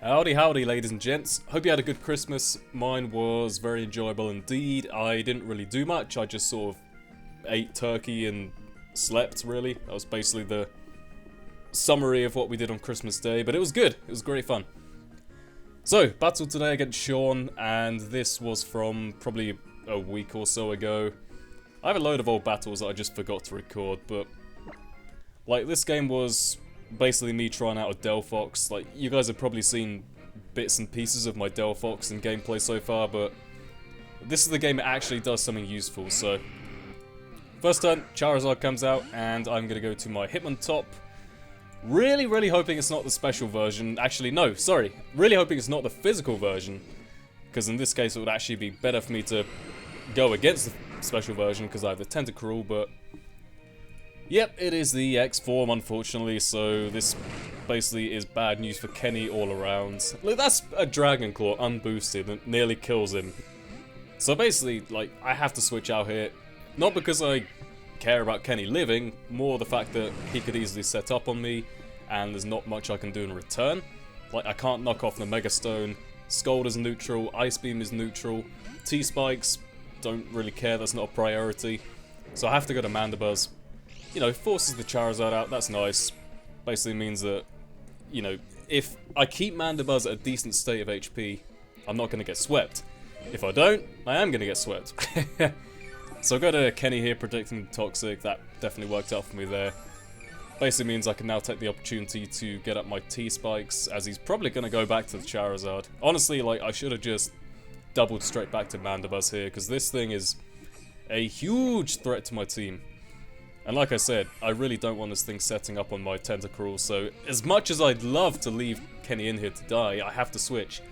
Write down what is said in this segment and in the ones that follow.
Howdy howdy ladies and gents, hope you had a good Christmas. Mine was very enjoyable indeed. I didn't really do much, I just sort of ate turkey and slept really. That was basically the summary of what we did on Christmas Day, but it was good, it was great fun. So, battle today against Sean, and this was from probably a week or so ago. I have a load of old battles that I just forgot to record, but like this game was basically me trying out a Delphox. Like, you guys have probably seen bits and pieces of my Delphox and gameplay so far, but this is the game that actually does something useful. So, first turn, Charizard comes out, and I'm gonna go to my Hitmontop. Really hoping it's not the special version. Actually, no, sorry. Really hoping it's not the physical version, because in this case it would actually be better for me to go against the special version, because I have the Tentacruel, but yep, it is the X form, unfortunately, so this basically is bad news for Kenny all around. Look, that's a Dragon Claw unboosted and nearly kills him. So basically, like, I have to switch out here. Not because I care about Kenny living, more the fact that he could easily set up on me, and there's not much I can do in return. Like, I can't knock off the Mega Stone, Scald is neutral, Ice Beam is neutral, T-Spikes, don't really care, that's not a priority. So I have to go to Mandibuzz. You know, forces the Charizard out, that's nice. Basically means that, you know, if I keep Mandibuzz at a decent state of HP, I'm not going to get swept. If I don't, I am going to get swept. So I go to Kenny here, predicting Toxic, that definitely worked out for me there. Basically means I can now take the opportunity to get up my T-Spikes, as he's probably going to go back to the Charizard. Honestly, like, I should have just doubled straight back to Mandibuzz here, because this thing is a huge threat to my team. And like I said, I really don't want this thing setting up on my Tentacruel, so as much as I'd love to leave Kenny in here to die, I have to switch.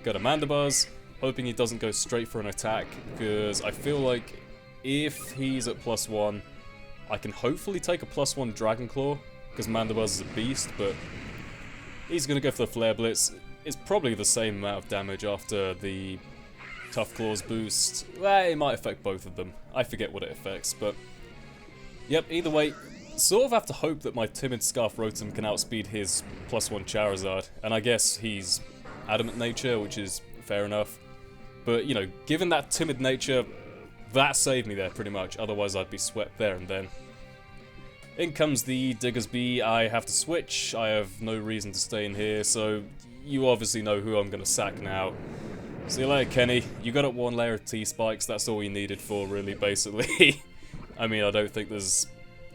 Go to Mandibuzz, hoping he doesn't go straight for an attack, because I feel like if he's at +1, I can hopefully take a +1 Dragon Claw, because Mandibuzz is a beast, but he's going to go for the Flare Blitz. It's probably the same amount of damage after the Tough Claws boost. Well, it might affect both of them. I forget what it affects, but yep, either way, sort of have to hope that my Timid Scarf Rotom can outspeed his +1 Charizard, and I guess he's Adamant Nature, which is fair enough. But, you know, given that timid nature, that saved me there pretty much, otherwise I'd be swept there and then. In comes the Diggersby, I have to switch, I have no reason to stay in here, so you obviously know who I'm going to sack now. See you later, Kenny. You got up one layer of T-Spikes, that's all you needed for, really, basically. I mean, I don't think there's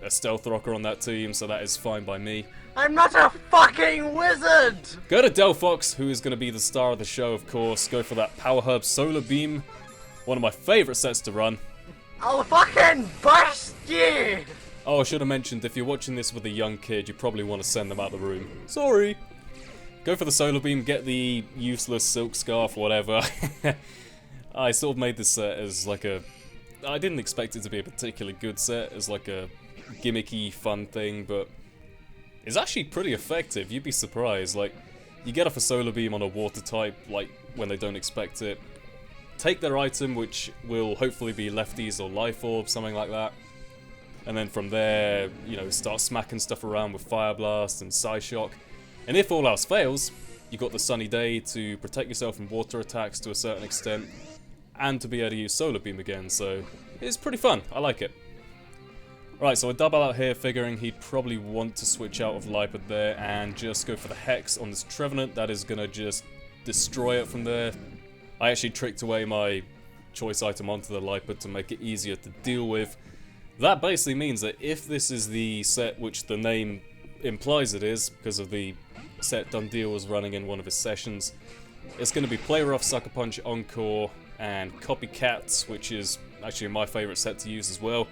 a Stealth Rocker on that team, so that is fine by me. I'm not a fucking wizard! Go to Delphox, who is going to be the star of the show, of course. Go for that Power Herb Solar Beam, one of my favourite sets to run. I'll fucking burst you! Oh, I should have mentioned, if you're watching this with a young kid, you probably want to send them out of the room. Sorry! Go for the Solar Beam, get the useless Silk Scarf, whatever. I sort of made this set as like a... I didn't expect it to be a particularly good set, as like a gimmicky, fun thing, but it's actually pretty effective, you'd be surprised. Like, you get off a Solar Beam on a water type, like, when they don't expect it. Take their item, which will hopefully be Lefties or Life Orb, something like that. And then from there, you know, start smacking stuff around with Fire Blast and Psyshock. And if all else fails, you got the Sunny Day to protect yourself from water attacks to a certain extent, and to be able to use Solar Beam again, so it's pretty fun, I like it. Right, so I double out here, figuring he'd probably want to switch out of Lipard there and just go for the Hex on this Trevenant. That is going to just destroy it from there. I actually tricked away my choice item onto the Lipard to make it easier to deal with. That basically means that if this is the set which the name implies it is, because of the set Dundee was running in one of his sessions, it's going to be Play Rough, Sucker Punch, Encore, and Copycats, which is actually my favourite set to use as well.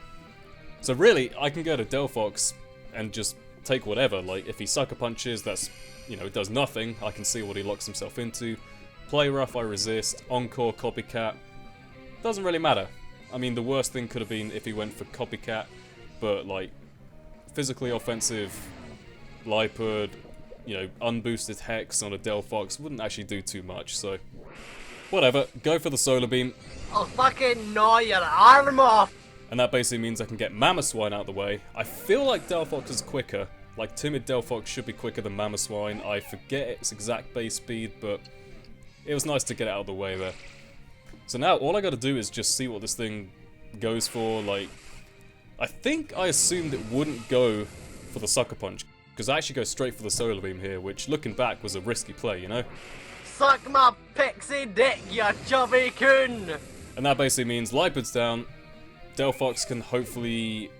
So really, I can go to Delphox and just take whatever. Like, if he Sucker Punches, that's, you know, it does nothing. I can see what he locks himself into. Play Rough, I resist. Encore, Copycat. Doesn't really matter. I mean, the worst thing could have been if he went for Copycat, but, like, physically offensive Lipard, you know, unboosted Hex on a Delphox wouldn't actually do too much, so whatever. Go for the Solar Beam. I'll fucking gnaw your arm off! And that basically means I can get Mamoswine out of the way. I feel like Delphox is quicker, Like, Timid Delphox should be quicker than Mamoswine. I forget its exact base speed, but it was nice to get it out of the way there. So now, all I gotta do is just see what this thing goes for. Like, I think I assumed it wouldn't go for the Sucker Punch, because I actually go straight for the Solar Beam here, which, looking back, was a risky play, you know? Suck my pixie dick, you chubby coon! And that basically means Lipid's down, Delphox can hopefully...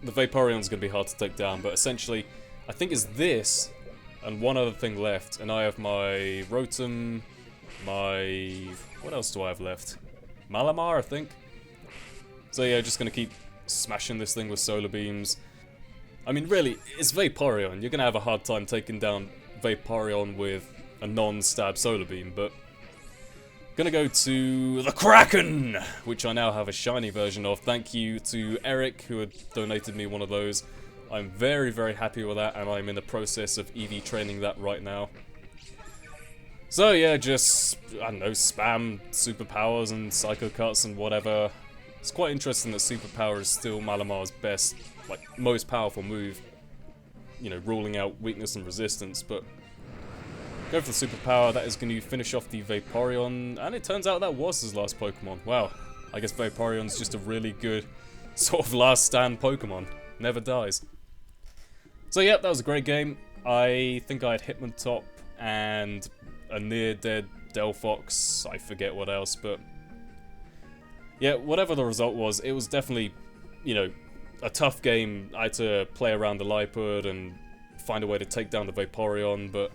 The Vaporeon's gonna be hard to take down, but essentially, I think it's this, and one other thing left, and I have my Rotom, my... What else do I have left? Malamar, I think? So yeah, just gonna keep smashing this thing with Solar Beams. I mean, really, it's Vaporeon. You're gonna have a hard time taking down Vaporeon with a non-stab Solar Beam, but... Gonna go to the Kraken, which I now have a shiny version of. Thank you to Eric, who had donated me one of those. I'm very, very happy with that, and I'm in the process of EV training that right now. So yeah, just, I don't know, spam superpowers and Psycho Cuts and whatever. It's quite interesting that Superpower is still Malamar's best, like, most powerful move. You know, ruling out weakness and resistance, but... Go for the Superpower, that is going to finish off the Vaporeon, and it turns out that was his last Pokemon. Wow, I guess Vaporeon's just a really good sort of last stand Pokemon. Never dies. So yeah, that was a great game. I think I had Hitmontop and a near-dead Delphox, I forget what else, but... Yeah, whatever the result was, it was definitely, you know, a tough game. I had to play around the Lipid and find a way to take down the Vaporeon, but...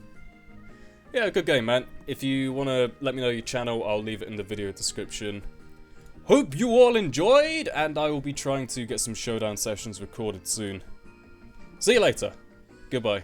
Yeah, good game, man. If you want to let me know your channel, I'll leave it in the video description. Hope you all enjoyed, and I will be trying to get some showdown sessions recorded soon. See you later. Goodbye.